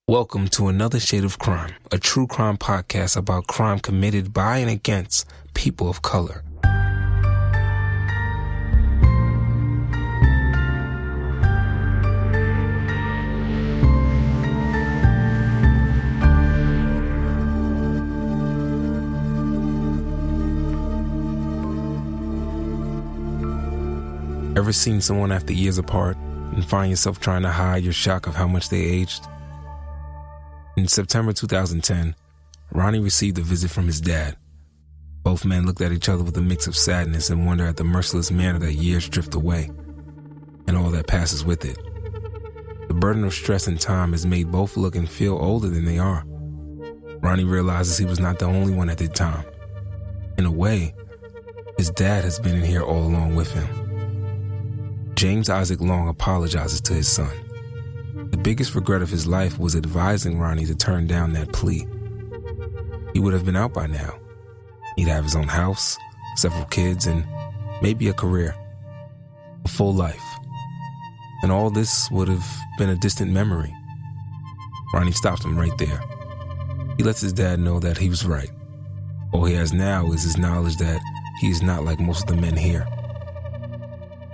Welcome to Another Shade of Crime, a true crime podcast about crime committed by and against people of color. Ever seen someone after years apart and find yourself trying to hide your shock of how much they aged? In September 2010, Ronnie received a visit from his dad. Both men looked at each other with a mix of sadness and wonder at the merciless manner that years drift away, and all that passes with it. The burden of stress and time has made both look and feel older than they are. Ronnie realizes he was not the only one at the time. In a way, his dad has been in here all along with him. James Isaac Long apologizes to his son. The biggest regret of his life was advising Ronnie to turn down that plea. He would have been out by now. He'd have his own house, several kids, and maybe a career. A full life. And all this would have been a distant memory. Ronnie stopped him right there. He lets his dad know that he was right. All he has now is his knowledge that he is not like most of the men here.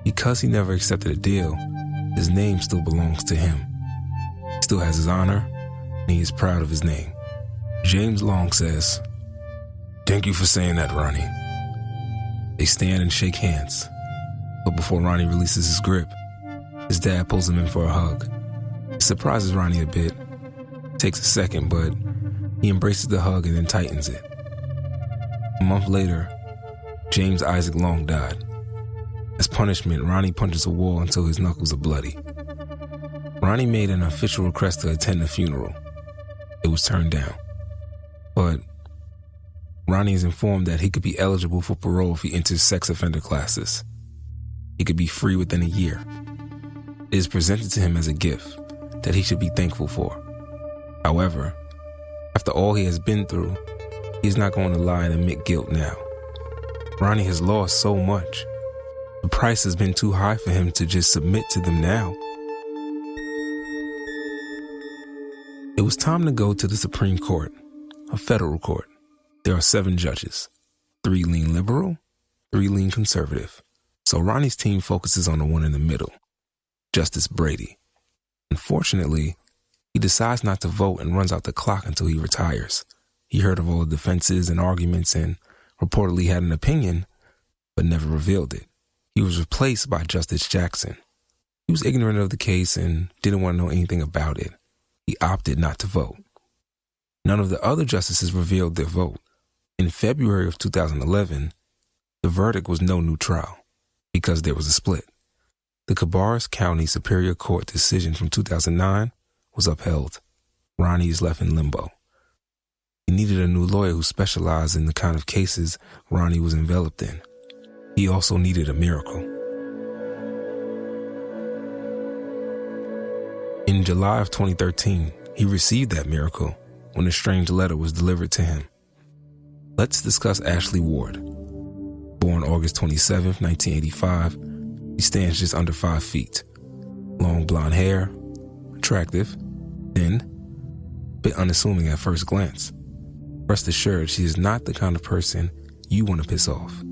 Because he never accepted a deal, his name still belongs to him. He still has his honor, and he is proud of his name. James Long says, "Thank you for saying that, Ronnie." They stand and shake hands, but before Ronnie releases his grip, his dad pulls him in for a hug. It surprises Ronnie a bit. It takes a second, but he embraces the hug and then tightens it. A month later, James Isaac Long died. As punishment, Ronnie punches a wall until his knuckles are bloody. Ronnie made an official request to attend the funeral. It was turned down. But Ronnie is informed that he could be eligible for parole if he enters sex offender classes. He could be free within a year. It is presented to him as a gift that he should be thankful for. However, after all he has been through, he is not going to lie and admit guilt now. Ronnie has lost so much. The price has been too high for him to just submit to them now. It was time to go to the Supreme Court, a federal court. There are 7 judges. 3 lean liberal, 3 lean conservative. So Ronnie's team focuses on the one in the middle, Justice Brady. Unfortunately, he decides not to vote and runs out the clock until he retires. He heard of all the defenses and arguments and reportedly had an opinion, but never revealed it. He was replaced by Justice Jackson. He was ignorant of the case and didn't want to know anything about it. He opted not to vote. None of the other justices revealed their vote. In February of 2011, the verdict was no new trial because there was a split. The Cabarrus County Superior Court decision from 2009 was upheld. Ronnie is left in limbo. He needed a new lawyer who specialized in the kind of cases Ronnie was enveloped in. He also needed a miracle. In July of 2013, he received that miracle when a strange letter was delivered to him. Let's discuss Ashley Ward. Born August 27, 1985, he stands just under 5 feet. Long blonde hair, attractive, thin, a bit unassuming at first glance. Rest assured, she is not the kind of person you want to piss off,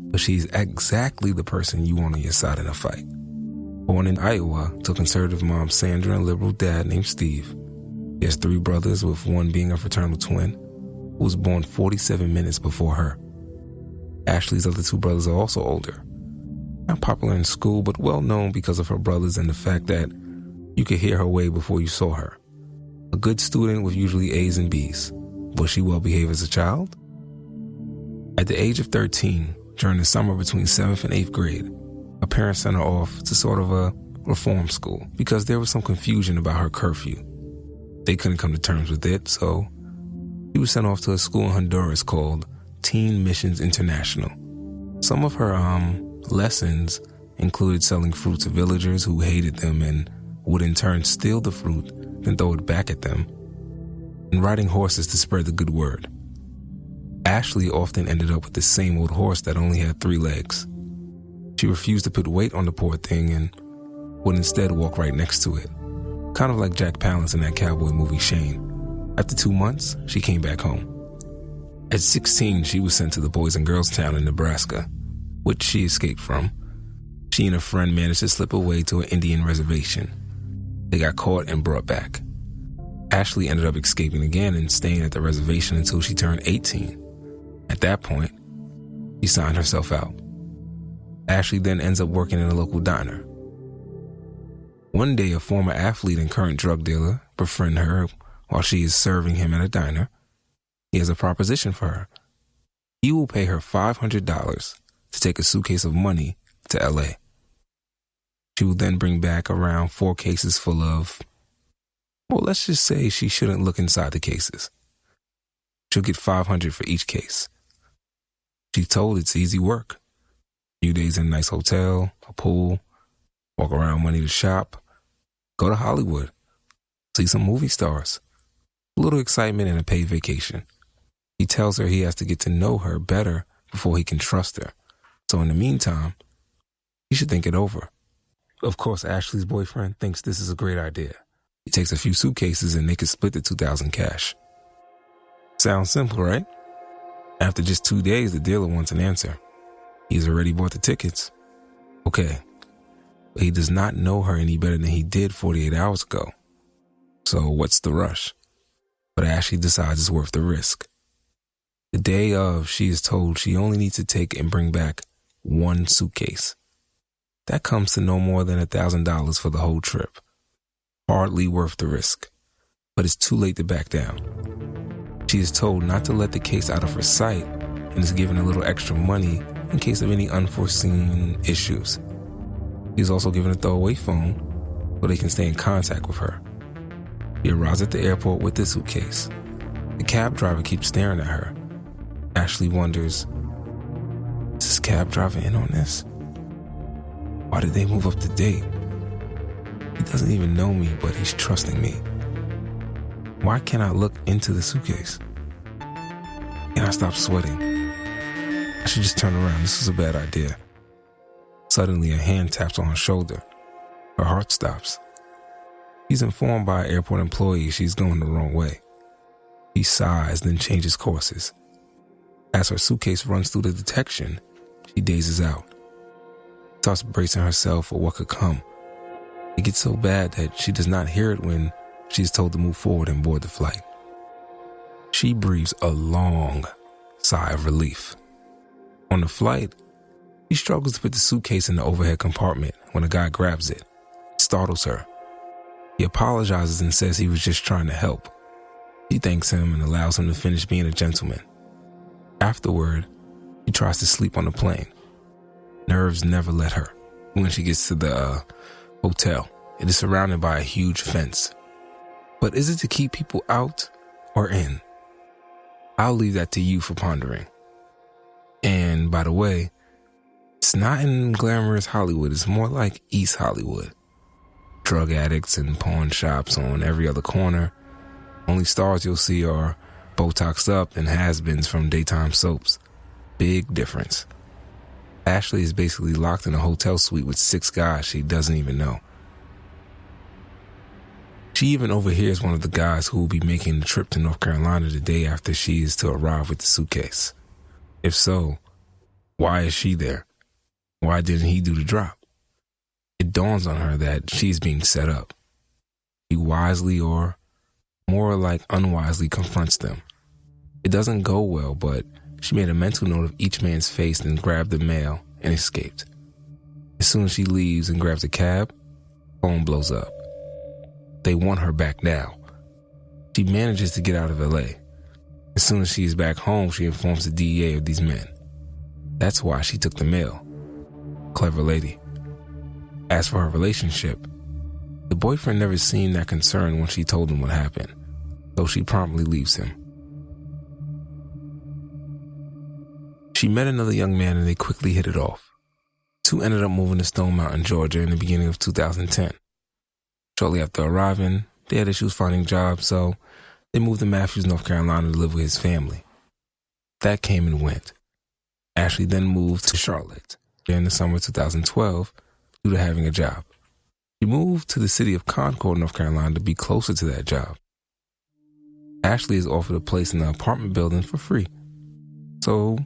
but she's exactly the person you want on your side in a fight. Born in Iowa to conservative mom Sandra and liberal dad named Steve. He has 3 brothers, with one being a fraternal twin, who was born 47 minutes before her. Ashley's other 2 brothers are also older. Not popular in school, but well known because of her brothers and the fact that you could hear her way before you saw her. A good student with usually A's and B's. Was she well behaved as a child? At the age of 13, during the summer between 7th and 8th grade, her parents sent her off to sort of a reform school because there was some confusion about her curfew. They couldn't come to terms with it, so she was sent off to a school in Honduras called Teen Missions International. Some of her lessons included selling fruit to villagers who hated them and would in turn steal the fruit and throw it back at them, and riding horses to spread the good word. Ashley often ended up with the same old horse that only had 3 legs. She refused to put weight on the poor thing and would instead walk right next to it. Kind of like Jack Palance in that cowboy movie Shane. After 2 months, she came back home. At 16, she was sent to the Boys and Girls Town in Nebraska, which she escaped from. She and a friend managed to slip away to an Indian reservation. They got caught and brought back. Ashley ended up escaping again and staying at the reservation until she turned 18. At that point, she signed herself out. Ashley then ends up working in a local diner. One day, a former athlete and current drug dealer befriends her while she is serving him at a diner. He has a proposition for her. He will pay her $500 to take a suitcase of money to LA. She will then bring back around 4 cases full of, well, let's just say she shouldn't look inside the cases. She'll get $500 for each case. She's told it's easy work. A few days in a nice hotel, a pool, walk around money to shop, go to Hollywood, see some movie stars, a little excitement and a paid vacation. He tells her he has to get to know her better before he can trust her. So in the meantime, he should think it over. Of course, Ashley's boyfriend thinks this is a great idea. He takes a few suitcases and they can split the $2,000 cash. Sounds simple, right? After just 2 days, the dealer wants an answer. He's already bought the tickets. Okay, but he does not know her any better than he did 48 hours ago. So what's the rush? But Ashley decides it's worth the risk. The day of, she is told she only needs to take and bring back 1 suitcase. That comes to no more than $1,000 for the whole trip. Hardly worth the risk, but it's too late to back down. She is told not to let the case out of her sight and is given a little extra money in case of any unforeseen issues. She is also given a throwaway phone so they can stay in contact with her. She arrives at the airport with the suitcase. The cab driver keeps staring at her. Ashley wonders, is this cab driver in on this? Why did they move up the date? He doesn't even know me, but he's trusting me. Why can't I look into the suitcase? Can I stop sweating? I should just turn around. This is a bad idea. Suddenly, a hand taps on her shoulder. Her heart stops. She's informed by an airport employee she's going the wrong way. She sighs, then changes courses. As her suitcase runs through the detection, she dazes out. Starts bracing herself for what could come. It gets so bad that she does not hear it when she is told to move forward and board the flight. She breathes a long sigh of relief. On the flight, she struggles to put the suitcase in the overhead compartment when a guy grabs it. It startles her. He apologizes and says he was just trying to help. She thanks him and allows him to finish being a gentleman. Afterward, she tries to sleep on the plane. Nerves never let her. When she gets to the hotel, it is surrounded by a huge fence. But is it to keep people out or in? I'll leave that to you for pondering. And by the way, it's not in glamorous Hollywood. It's more like East Hollywood. Drug addicts and pawn shops on every other corner. Only stars you'll see are Botoxed up and has-beens from daytime soaps. Big difference. Ashley is basically locked in a hotel suite with 6 guys she doesn't even know. She even overhears one of the guys who will be making the trip to North Carolina the day after she is to arrive with the suitcase. If so, why is she there? Why didn't he do the drop? It dawns on her that she's being set up. She wisely, or more like unwisely, confronts them. It doesn't go well, but she made a mental note of each man's face and grabbed the mail and escaped. As soon as she leaves and grabs a cab, phone blows up. They want her back now. She manages to get out of LA. As soon as she is back home, she informs the DEA of these men. That's why she took the mail. Clever lady. As for her relationship, the boyfriend never seemed that concerned when she told him what happened, so she promptly leaves him. She met another young man and they quickly hit it off. Two ended up moving to Stone Mountain, Georgia in the beginning of 2010. Shortly after arriving, they had issues finding jobs, so they moved to Matthews, North Carolina to live with his family. That came and went. Ashley then moved to Charlotte during the summer of 2012 due to having a job. She moved to the city of Concord, North Carolina to be closer to that job. Ashley is offered a place in the apartment building for free. So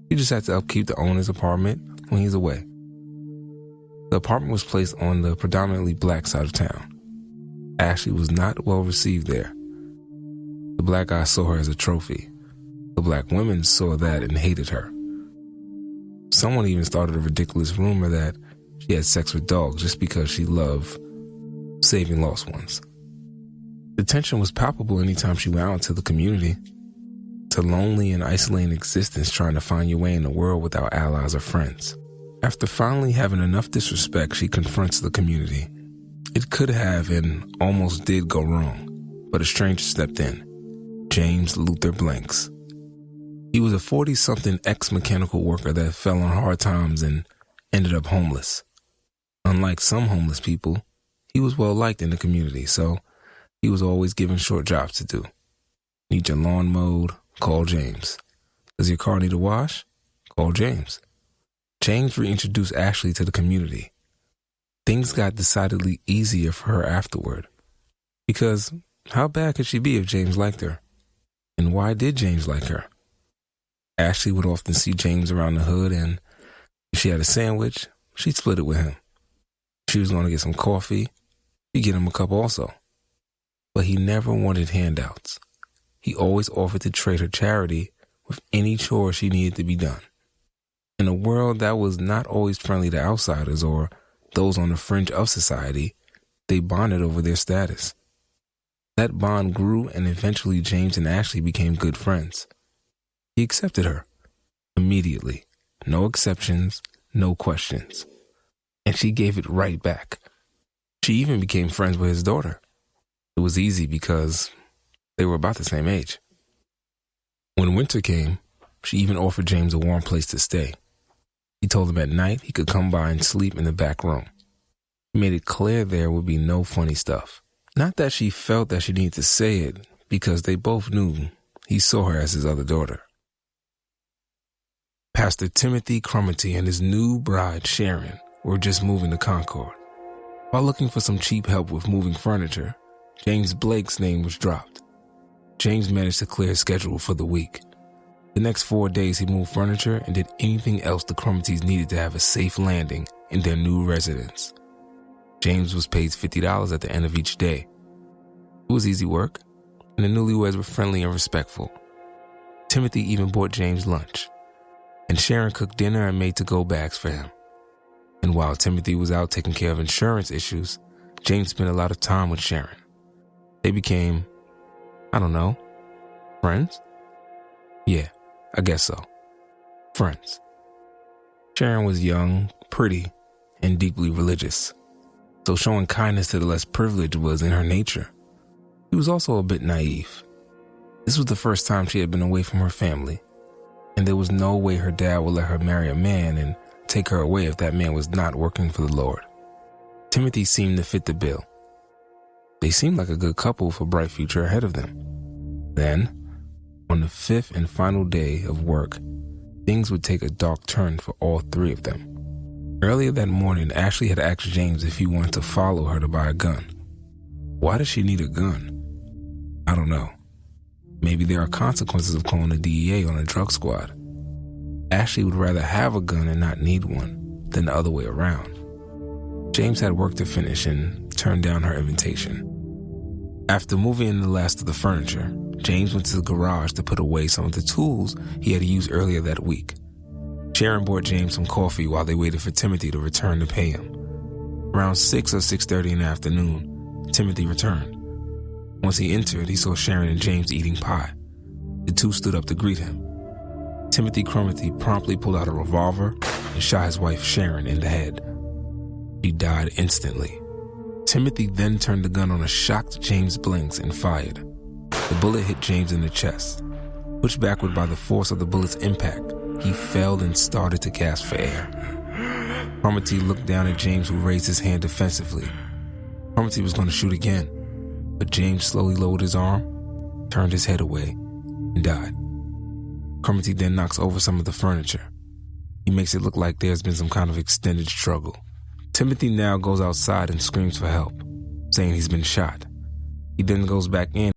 she just had to upkeep the owner's apartment when he's away. The apartment was placed on the predominantly black side of town. Ashley was not well received there. The black guys saw her as a trophy. The black women saw that and hated her. Someone even started a ridiculous rumor that she had sex with dogs just because she loved saving lost ones. The tension was palpable anytime she went out into the community. It's a lonely and isolating existence trying to find your way in the world without allies or friends. After finally having enough disrespect, she confronts the community. It could have and almost did go wrong, but a stranger stepped in, James Luther Blanks. He was a 40-something ex-mechanical worker that fell on hard times and ended up homeless. Unlike some homeless people, he was well-liked in the community, so he was always given short jobs to do. Need your lawn mowed? Call James. Does your car need a wash? Call James. James reintroduced Ashley to the community. Things got decidedly easier for her afterward. Because how bad could she be if James liked her? And why did James like her? Ashley would often see James around the hood, and if she had a sandwich, she'd split it with him. If she was going to get some coffee, she'd get him a cup also. But he never wanted handouts. He always offered to trade her charity with any chore she needed to be done. In a world that was not always friendly to outsiders or those on the fringe of society, they bonded over their status. That bond grew, and eventually James and Ashley became good friends. He accepted her immediately. No exceptions, no questions. And she gave it right back. She even became friends with his daughter. It was easy because they were about the same age. When winter came, she even offered James a warm place to stay. He told him at night he could come by and sleep in the back room. He made it clear there would be no funny stuff. Not that she felt that she needed to say it, because they both knew he saw her as his other daughter. Pastor Timothy Cromartie and his new bride, Sharon, were just moving to Concord. While looking for some cheap help with moving furniture, James Blake's name was dropped. James managed to clear his schedule for the week. The next 4 days he moved furniture and did anything else the Cromarties needed to have a safe landing in their new residence. James was paid $50 at the end of each day. It was easy work, and the newlyweds were friendly and respectful. Timothy even bought James lunch, and Sharon cooked dinner and made to-go bags for him. And while Timothy was out taking care of insurance issues, James spent a lot of time with Sharon. They became, friends? Yeah, I guess so. Friends. Sharon was young, pretty, and deeply religious, so showing kindness to the less privileged was in her nature. She was also a bit naive. This was the first time she had been away from her family, and there was no way her dad would let her marry a man and take her away if that man was not working for the Lord. Timothy seemed to fit the bill. They seemed like a good couple with a bright future ahead of them. Then, on the 5th and final day of work, things would take a dark turn for all three of them. Earlier that morning, Ashley had asked James if he wanted to follow her to buy a gun. Why does she need a gun? I don't know. Maybe there are consequences of calling the DEA on a drug squad. Ashley would rather have a gun and not need one than the other way around. James had work to finish and turned down her invitation. After moving in the last of the furniture, James went to the garage to put away some of the tools he had used earlier that week. Sharon bought James some coffee while they waited for Timothy to return to pay him. Around 6 or 6:30 in the afternoon, Timothy returned. Once he entered, he saw Sharon and James eating pie. The two stood up to greet him. Timothy Cromartie promptly pulled out a revolver and shot his wife Sharon in the head. She died instantly. Timothy then turned the gun on a shocked James Blanks and fired. The bullet hit James in the chest. Pushed backward by the force of the bullet's impact, he fell and started to gasp for air. Cromartie looked down at James, who raised his hand defensively. Cromartie was going to shoot again, but James slowly lowered his arm, turned his head away, and died. Cromartie then knocks over some of the furniture. He makes it look like there's been some kind of extended struggle. Timothy now goes outside and screams for help, saying he's been shot. He then goes back in